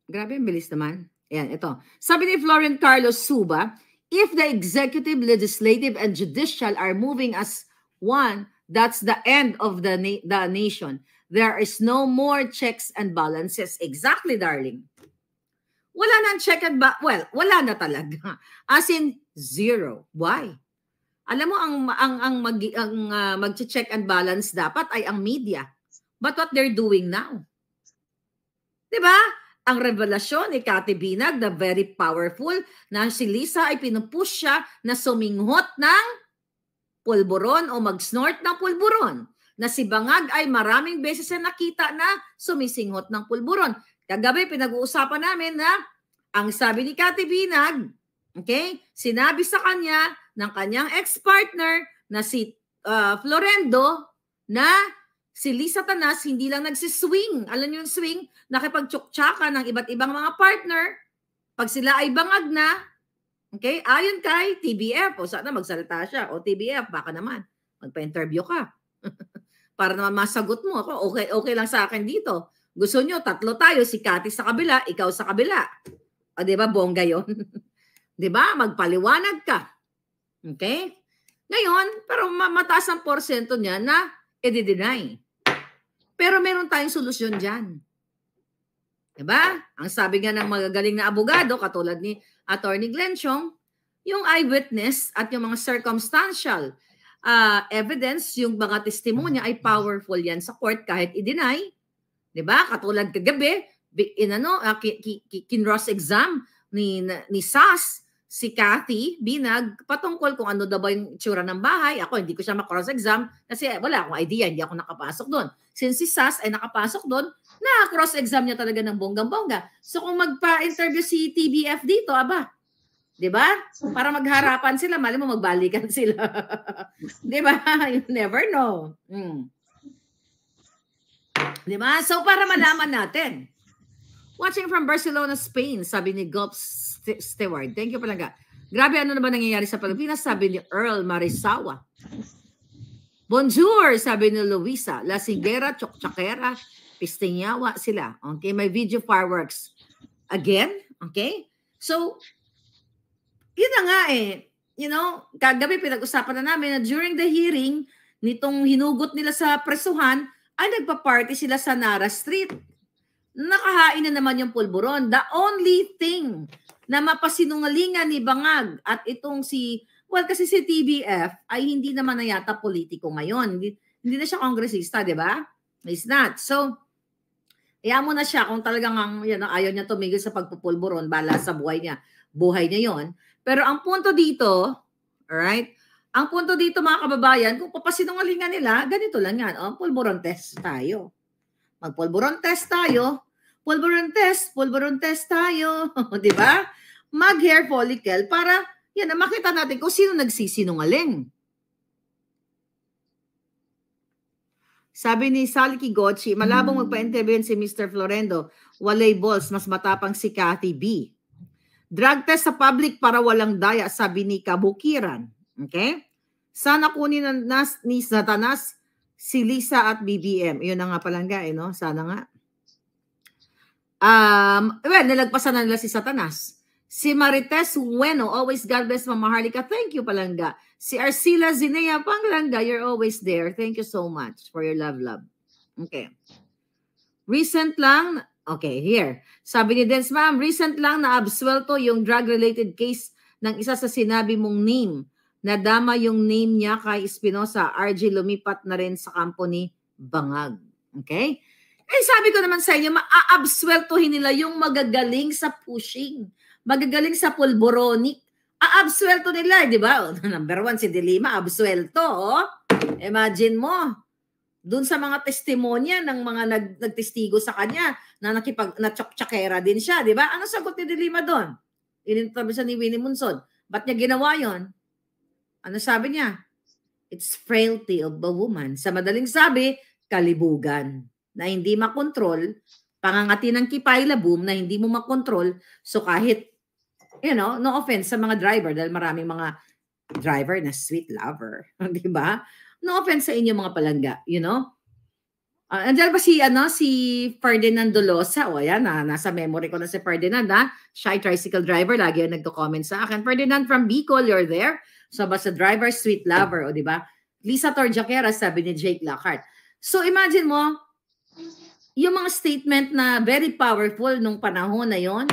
Grabe, ang bilis naman. Ayan, ito. Sabi ni Floren Carlos Suba, if the executive, legislative, and judicial are moving as one, that's the end of the nation. There is no more checks and balances. Exactly, darling. Wala na check and wala na talaga. As in, zero. Why? Alam mo, ang mag-check and balance dapat ay ang media. But what they're doing now? Diba? Ang revelasyon ni Cathy Binag, na very powerful, na si Lisa ay pinupush siya na suminghot ng pulburon o mag-snort ng pulburon. Na si Bangag ay maraming beses na nakita na sumisinghot ng pulburon. Kagabi, pinag-uusapan namin na ang sabi ni Cathy Binag, okay, sinabi sa kanya ng kanyang ex-partner na si Florendo na si Lisa Tanas hindi lang nagsiswing. Alam niyo yung swing? Nakipagtsuktsakan ng iba't ibang mga partner. Pag sila ay bangag na, okay, ayon kay TBF, o sana magsalita siya, o TBF, baka naman, magpa-interview ka. Para naman masagot mo ako, okay lang sa akin dito. Gusto nyo, tatlo tayo, si Cathy sa kabila, ikaw sa kabila. O diba, bongga yun? Diba, magpaliwanag ka. Okay? Ngayon, pero mataas ang porsyento niya na i-deny. Pero meron tayong solusyon dyan. Diba? Ang sabi nga ng magagaling na abogado, katulad ni Attorney Glenn Chong, yung eyewitness at yung mga circumstantial evidence, yung mga testimonya ay powerful yan sa court kahit i-deny. Diba? Katulad kagabi, kinross exam ni SAS, si Cathy Binag, patungkol kung ano daw ba yung itsura ng bahay. Ako, hindi ko siya ma-cross-exam kasi wala akong idea, hindi ako nakapasok doon. Since si SAS ay nakapasok doon, na-cross-exam niya talaga ng bonggang-bongga. So kung magpa-interview si TBF dito, di ba? Para magharapan sila, mali mo magbalikan sila. Di ba? You never know. Di ba? So para malaman natin. Watching from Barcelona, Spain, sabi ni Gulf Stewart. Thank you palangga. Grabe, ano naman nangyayari sa Pilipinas? Sabi ni Earl Marisawa. Bonjour, sabi ni Luisa. Lasingera, Chokchakera, Pistinyawa sila. Okay, may video fireworks. Again, okay? So, yun na nga you know, kagabi pinag-usapan na namin na during the hearing, nitong hinugot nila sa presuhan, ay nagpa-party sila sa Nara Street. Nakahain na naman yung pulburon. The only thing na mapasinungalingan ni Bangag at itong kasi si TBF ay hindi naman na yata politiko ngayon. Hindi na siya kongresista, di ba? It's not. So, kaya mo na siya kung talagang ayaw niya tumigil sa pagpupulburon, bala sa buhay niya. Buhay niya yon. Pero ang punto dito, alright, ang punto dito mga kababayan, kung papasinungalingan nila, ganito lang yan. Pulburon test tayo. Magpulburon test tayo. Pulburon test tayo. Di ba? Mag-hair follicle para makita natin kung sino nagsisinungaling. Sabi ni Sally Kigochi, malabong magpa-intervene si Mr. Florendo. Walay balls, mas matapang si Cathy B. Drug test sa public para walang daya, sabi ni Kabukiran. Okay? Sana kunin ni Satanas si Lisa at BBM. Yun na nga palangga, no? Sana nga. Well, nalagpasan na nila si Satanas. Si Marites Bueno, always God bless Mama Harlika. Thank you, Palangga. Si Arcila Zinea Panglanga, you're always there. Thank you so much for your love. Okay. Recent lang, okay, here. Sabi ni Dens, ma'am, recent lang na absuelto yung drug-related case ng isa sa sinabi mong name. Nadama yung name niya kay Espinosa. RJ lumipat na rin sa kampo ni Bangag. Okay? Eh, sabi ko naman sa inyo, maa-absueltohin nila yung magagaling sa pushing, magagaling sa pulboronic. A-absuelto nila, di ba? Number 1, si Dilima, absuelto. Oh. Imagine mo, dun sa mga testimonya ng mga nagtestigo sa kanya na natsak-tsakera din siya, di ba? Ano sagot ni Dilima doon? Ininterview siya ni Winnie Munson. Ba't niya ginawa yon? Ano sabi niya? It's frailty of a woman. Sa madaling sabi, kalibugan na hindi makontrol, pangangati ng kipailabum na hindi mo makontrol. So kahit, no offense sa mga driver dahil maraming mga driver na sweet lover. Di ba? No offense sa inyo mga palangga, Andiyan ba si Ferdinand Dolosa? O yan, nasa memory ko na si Ferdinand, Shy tricycle driver, lagi yung nagko-comment sa akin. Ferdinand from Bicol, you're there. So basta driver, sweet lover, o di ba? Lisa Torjaquera, sabi ni Jake Lockhart. So imagine mo, yung mga statement na very powerful nung panahon na yon,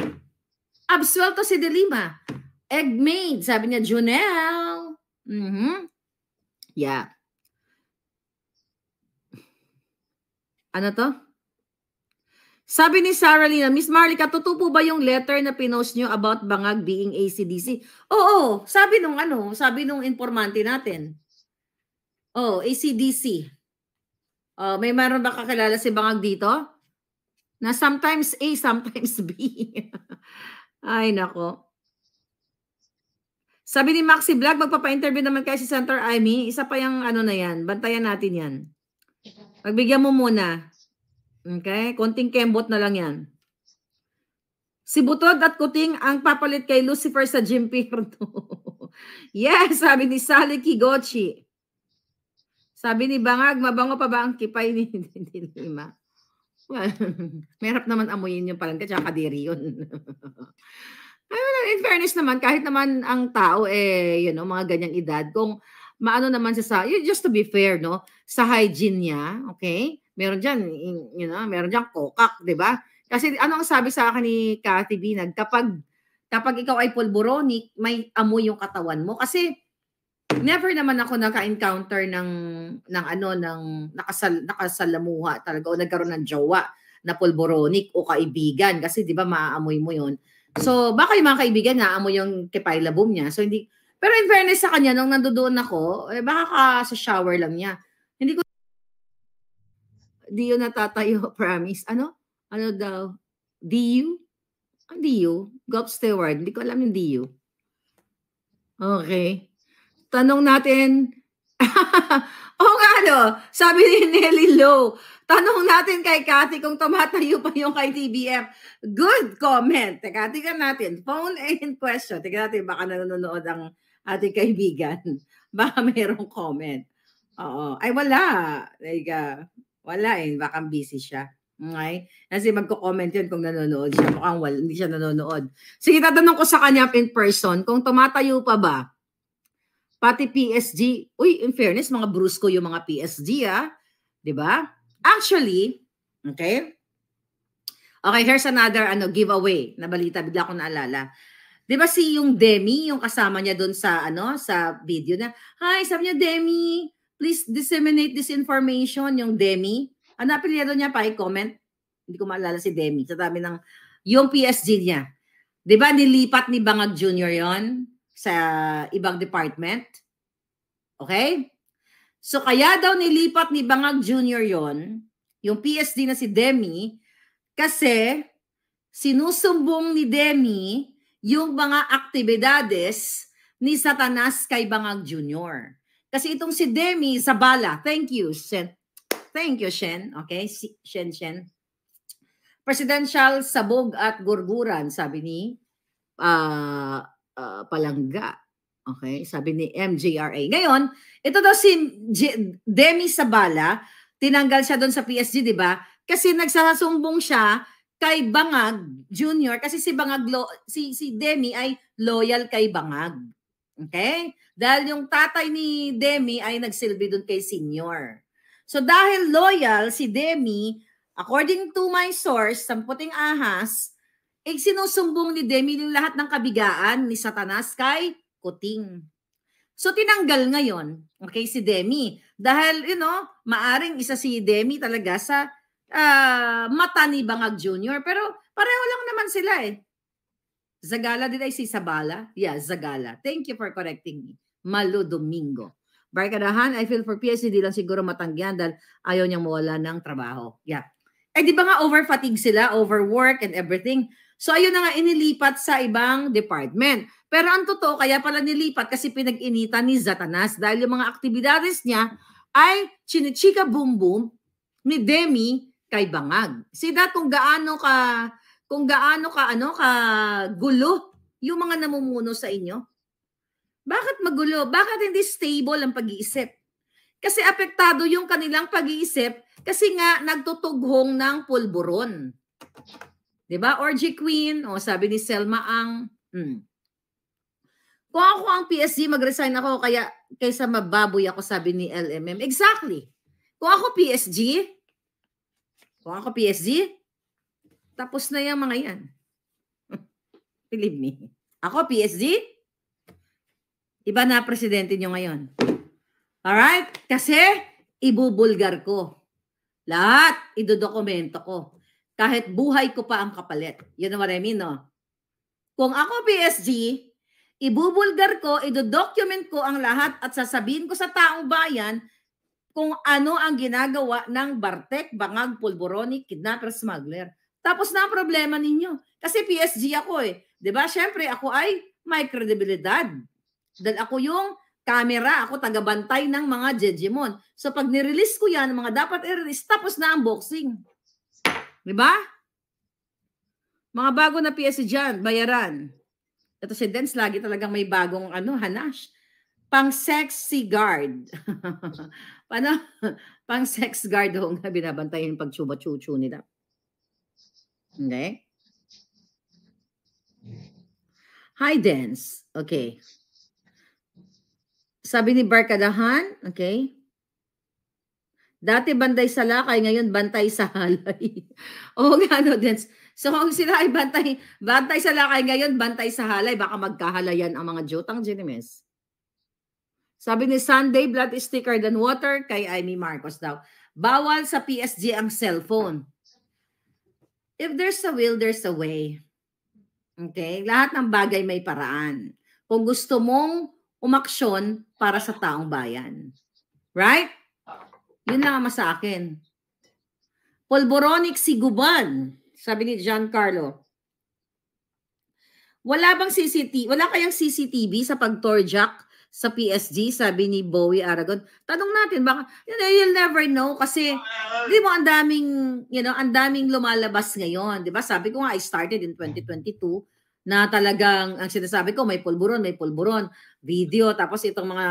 absuelto si Dilima. Eggmaid, sabi niya, Junel. Yeah. Ano to? Sabi ni Sarah Lina, Miss Marlica, totoo po ba yung letter na pinost nyo about Bangag being ACDC? Oo, sabi nung informante natin. ACDC. May meron ba kakilala si Bangag dito? Na sometimes A, sometimes B. Ay, nako. Sabi ni Maxi Vlog, magpapa-interview naman kayo si Senator Amy. Isa pa yung na yan. Bantayan natin yan. Pagbigyan mo muna. Okay? Konting kembot na lang yan. Si Butod at Kuting ang papalit kay Lucifer sa Jim Pierdo. Yes, sabi ni Sally Kigochi. Sabi ni Bangag, mabango pa ba ang kipay ni Dilima? Well, merap naman amuyin yung palangga tsaka kadiri yun. In fairness naman, kahit naman ang tao, mga ganyang edad, kung maano naman siya just to be fair, no? Sa hygiene niya, okay? Meron dyan, meron dyan kokak, di ba? Kasi ano ang sabi sa akin ni Cathy Binag, kapag ikaw ay pulboronic, may amoy yung katawan mo. Kasi, never naman ako naka-encounter ng nakasalamuha talaga o nagkaroon ng jowa na pulboronic o kaibigan kasi 'di ba maaamoy mo 'yon. So baka yung mga kaibigan naamoy yung kipailabum niya. So hindi, pero in fairness sa kanya nung nandoon ako, baka sa shower lang niya. Hindi ko Dio natatayo, promise. Ano daw? DU? DU? Gulf Steward. Hindi ko alam yung DU. Okay. Tanong natin, sabi ni Nelly Low, tanong natin kay Cathy kung tumatayo pa yung kay TBF. Good comment. Teka, tingnan natin. Phone in question. Tingnan natin, baka nanonood ang ating kaibigan. Baka mayroong comment. Oo. Ay, wala. Wala baka busy siya. Okay? Kasi magko-comment yun kung nanonood siya. Mukhang hindi siya nanonood. Sige, tatanong ko sa kanya in person, kung tumatayo pa ba, pati PSG, in fairness, mga brusko yung mga PSG, di ba? Actually, okay, here's another giveaway na balita, bigla ko naalala. Di ba yung Demi, yung kasama niya doon sa video na, hi, sabi niya, Demi, please disseminate this information, yung Demi. Hanapin niya doon niya pa, i-comment. Hindi ko maalala si Demi. Sa dami ng, yung PSG niya. Di ba, nilipat ni Bangag Jr. yon sa ibang department. Okay? So, kaya daw nilipat ni Bangag Jr. yon, yung PSD na si Demi, kasi sinusumbong ni Demi yung mga aktibidades ni Satanas kay Bangag Jr. Kasi itong si Demi Zabala, thank you, Shen. Thank you, Shen. Okay? Shen. Presidential sabog at gurguran, sabi ni Palangga. Okay? Sabi ni MJRA. Ngayon, ito daw si Demi Zabala, tinanggal siya doon sa PSG, di ba? Kasi nagsasumbong siya kay Bangag Jr. kasi si Bangag, si Demi ay loyal kay Bangag. Okay? Dahil yung tatay ni Demi ay nagsilbi doon kay Senior. So dahil loyal si Demi, according to my source, sa puting ahas, sinusumbong ni Demi yung lahat ng kabigaan ni Satanas kay Kuting. So tinanggal ngayon, okay, si Demi. Dahil, maaring isa si Demi talaga sa mata ni Bangag Jr. Pero pareho lang naman sila eh. Zagala, did I say Sabala? Yeah, Zagala. Thank you for correcting me. Malo Domingo. Barkadahan, I feel for PSG, di lang siguro matanggihan dahil ayaw niyang mawala ng trabaho. Yeah. Eh di ba nga over-fatigue sila, overwork and everything. So ayun na nga inilipat sa ibang department. Pero ang totoo, kaya pala nilipat kasi pinag-initan ni Satanas dahil yung mga aktibidades niya ay chinichika boom boom ni Demi kay Bangag. See that kung gaano ka gulo yung mga namumuno sa inyo? Bakit magulo? Bakit hindi stable ang pag-iisip? Kasi apektado yung kanilang pag-iisip kasi nga nagtutughong ng pulburon. 'Di ba? Orgy Queen, sabi ni Selma ang kung ako ang PSG, mag-resign ako kaysa mababoy ako, sabi ni LMM. Exactly. Kung ako PSG, tapos na yung mga yan. Believe me. Ako, PSG, iba na presidente nyo ngayon. Alright? Kasi, ibubulgar ko. Lahat, idodokumento ko. Kahit buhay ko pa ang kapalit. Yun ang what I mean, no? Kung ako, PSG, ibubulgar ko, idodocument ko ang lahat at sasabihin ko sa taong bayan kung ano ang ginagawa ng Bartek, Bangag, Pulboroni, kidnapper, smuggler. Tapos na ang problema ninyo. Kasi PSG ako eh. 'Di ba? Syempre ako ay may kredibilidad. Dahil ako yung camera, ako tagabantay ng mga jejemon. So pag nirelease ko yan, mga dapat i-release, tapos na ang boxing. 'Di ba? Mga bago na PSG dyan, bayaran. Ito si Dens, lagi talagang may bagong hanash. Pang sexy guard. Paano? Pang sex guard ho nga binabantay yung pagchuba-chuchu nila. Okay? Hi, Dens. Okay. Sabi ni Barkadahan, okay? Dati bantay sa lakay, ngayon bantay sa halay. Oo nga, Dens. So kung sila ay bantay sa lakay ngayon, bantay sa halay, baka magkahalayan ang mga jutang Ginimes. Sabi ni Sunday, blood is thicker than water, kay Amy Marcos daw. Bawal sa PSG ang cellphone. If there's a will, there's a way. Okay? Lahat ng bagay may paraan. Kung gusto mong umaksyon para sa taong bayan. Right? Yun lang ang sa akin. Pulboronic Siguban, sabi ni Giancarlo. Wala kayang CCTV sa pag-torjak sa PSG, sabi ni Bowie Aragon. Tanong natin, baka, you'll never know kasi, di mo, ang daming lumalabas ngayon, di ba? Sabi ko nga, I started in 2022 na talagang, ang sinasabi ko, may pulburon, video, tapos itong mga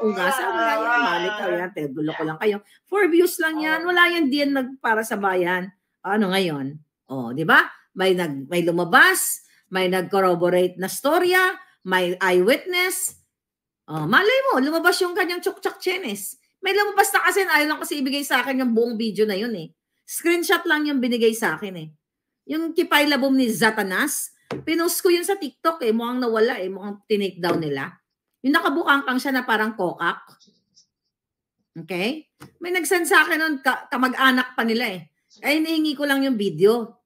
ungasan, wala yan, malit ka yan, tegulo ko lang kayo. 4 views lang yan, wala yan din para sa bayan. Ano ngayon? Di ba? May lumabas, may nag-corroborate na storya, may eyewitness. Malay mo, lumabas yung kanyang chukchak chenes. May lumabas na kasi, ayaw lang kasi ibigay sa akin yung buong video na yun eh. Screenshot lang yung binigay sa akin eh. Yung kipay labom ni Satanas, pinost ko yun sa TikTok eh, mukhang nawala eh, mukhang tinake down nila. Yung nakabukangkang siya na parang kokak. Okay? May nag-send sa akin nun, kamag-anak pa nila eh. Ay, hinihingi ko lang yung video.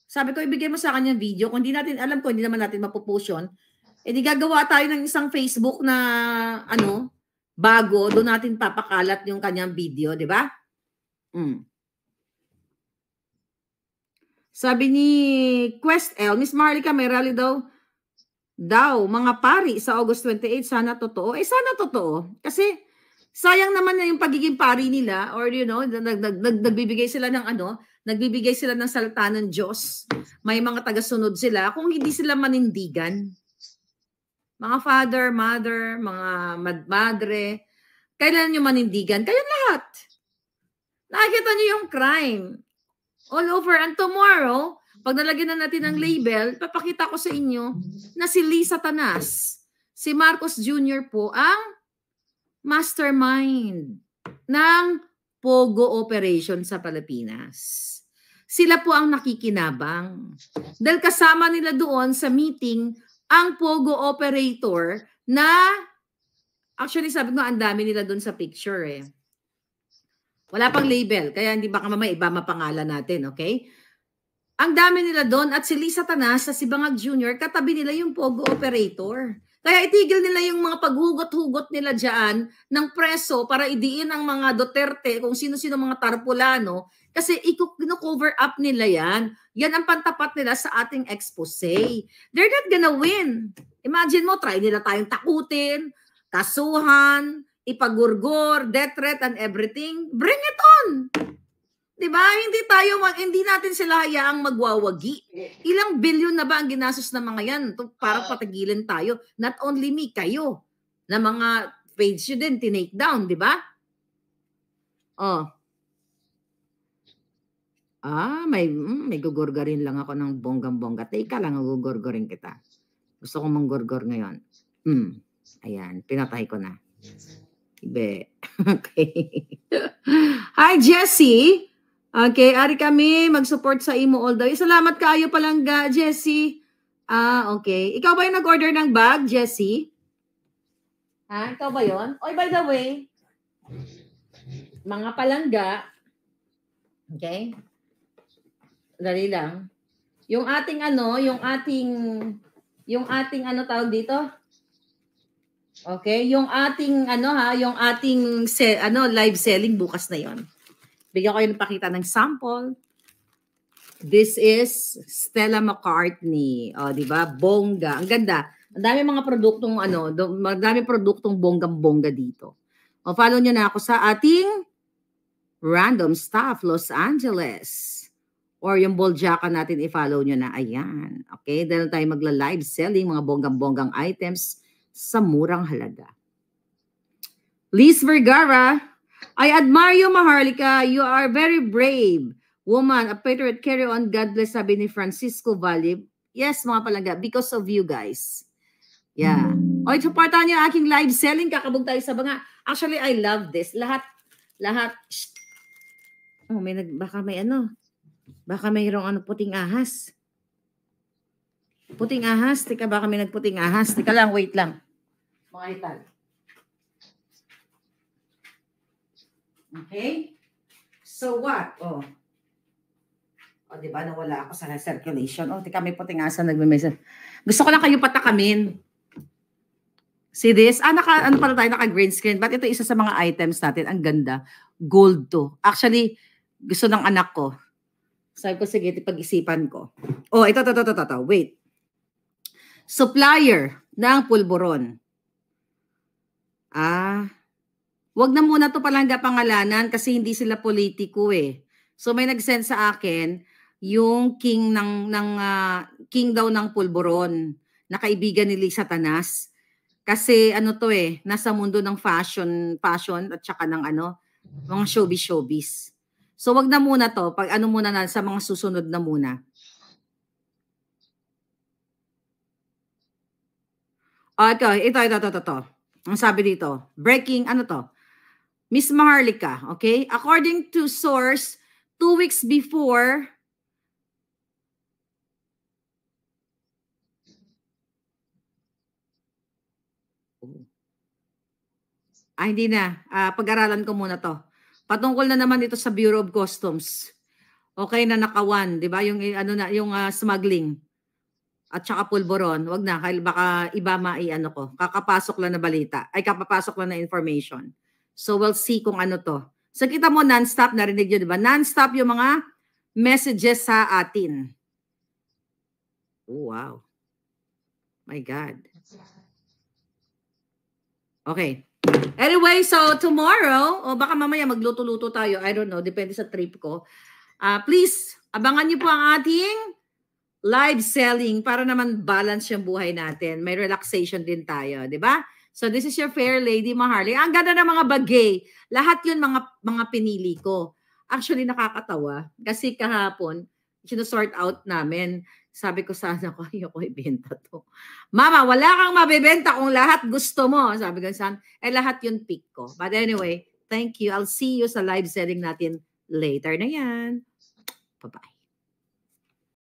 Sabi ko, ibigay mo sa akin yung video. Kung hindi natin, alam ko, hindi naman natin mapupush yun. Di gagawa tayo ng isang Facebook na, bago, doon natin papakalat yung kanyang video, di ba? Sabi ni Quest L, Miss Marlica, may rally daw, mga pari sa August 28, sana totoo. Sana totoo. Kasi, sayang naman na yung pagiging pari nila, or nagbibigay sila ng nagbibigay sila ng salita ng Diyos. May mga tagasunod sila kung hindi sila manindigan. Mga father, mother, mga madre, kailan nyo manindigan? Kayo lahat. Nakikita nyo yung crime. All over. And tomorrow, pag nalagyan na natin ng label, papakita ko sa inyo na si Lisa Tanas, si Marcos Jr. po ang mastermind ng Pogo operation sa Pilipinas. Sila po ang nakikinabang. Dahil kasama nila doon sa meeting ang Pogo operator na actually sabi ko ang dami nila doon sa picture eh. Wala pang label, kaya hindi baka mamaya iba mapangalan natin, okay? Ang dami nila doon at si Lisa Tanas at si Bangag Jr., katabi nila yung Pogo operator. Kaya itigil nila yung mga paghugot-hugot nila dyan ng preso para idiin ang mga Duterte, kung sino-sino mga tarpulano, kasi i-cover up nila yan. Yan ang pantapat nila sa ating expose. They're not gonna win. Imagine mo, try nila tayong takutin, kasuhan, ipagurgor, death threat and everything. Bring it on! Diba? Hindi natin sila hayaang magwawagi. Ilang bilyon na ba ang ginastos ng mga yan para patagilin tayo? Not only me, kayo. Na mga page yun din, tinake down, di ba? Oh. May gugurgarin lang ako ng bonggang-bongga. Teka lang, gugurgorin kita. Gusto ko manggurgor ngayon. Ayan, pinatay ko na. Ibe. Okay. Hi, Jessie. Okay, ari kami mag-support sa imo all the way. Salamat kaayo palangga, Jessie. Okay. Ikaw ba yung nag-order ng bag, Jessie? Ikaw ba yon? Oy, by the way, mga palangga, okay? Dali lang. Yung ating tawag dito? Okay, yung ating live selling bukas na yon. Bigyan ko kayo ng pakita ng sample. This is Stella McCartney. Di ba? Bongga. Ang ganda. Ang dami mga produktong bonggang-bongga dito. Follow nyo na ako sa ating Random Stuff Los Angeles. Or yung Boljaka natin, i-follow nyo na. Ayan. Okay? Dahil tayo magla-live selling mga bonggang-bonggang items sa murang halaga. Liz Vergara, I admire you, Maharlika. You are very brave woman, a patriot. Carry on. God bless, sabi ni Francisco Valle. Yes, mga palangga, because of you guys. Yeah. Okay, supportan niyo aking live selling. Kakabog tayo sa banga. Actually, I love this. Lahat. Baka mayroong puting ahas. Puting ahas. Teka, baka may nagputing ahas. Teka lang, wait lang. Mga hital. Okay? So what? Di ba nawala ako sa circulation? Tika, may puting asa nagme-message. Gusto ko lang kayo patakamin. See this? Ano pala tayo, naka-green screen. But ito isa sa mga items natin. Ang ganda. Gold to. Actually, gusto ng anak ko. Sabi ko, sige, pag-isipan ko. Ito. Wait. Supplier ng pulburon. Wag na muna to palangga pangalanan kasi hindi sila politiko eh. So may nag-send sa akin yung king daw ng pulburon na kaibigan ni Lisa Tanas. Kasi nasa mundo ng fashion at saka ng mga showbiz. So wag na muna to, pag muna na sa mga susunod na muna. Ito. Ang sabi dito, breaking, Miss Maharlika, okay? According to source, 2 weeks before, hindi na. Pag-aralan ko muna to. Patungkol na naman ito sa Bureau of Customs. Okay na nakawan, di ba? Yung smuggling at saka pulburon. Wag na, baka iba ko. Kakapasok lang na balita. Kapapasok lang na information. So we'll see kung ano to. So kita mo non-stop, narinig yun, di ba? Non-stop yung mga messages sa atin. Wow. My God. Okay. Anyway, so tomorrow, baka mamaya magluto-luto tayo. I don't know, depende sa trip ko. Please, abangan niyo po ang ating live selling para naman balance yung buhay natin. May relaxation din tayo, di ba? So this is your fair lady, Maharlika. Ang ganda ng mga bagay. Lahat yun mga pinili ko. Actually, nakakatawa. Kasi kahapon, sinusort out namin. Sabi ko sa anak ko, ayoko ibenta to. Mama, wala kang mabibenta kung lahat gusto mo. Sabi ko sa lahat yun pick ko. But anyway, thank you. I'll see you sa live selling natin later na yan. Bye-bye.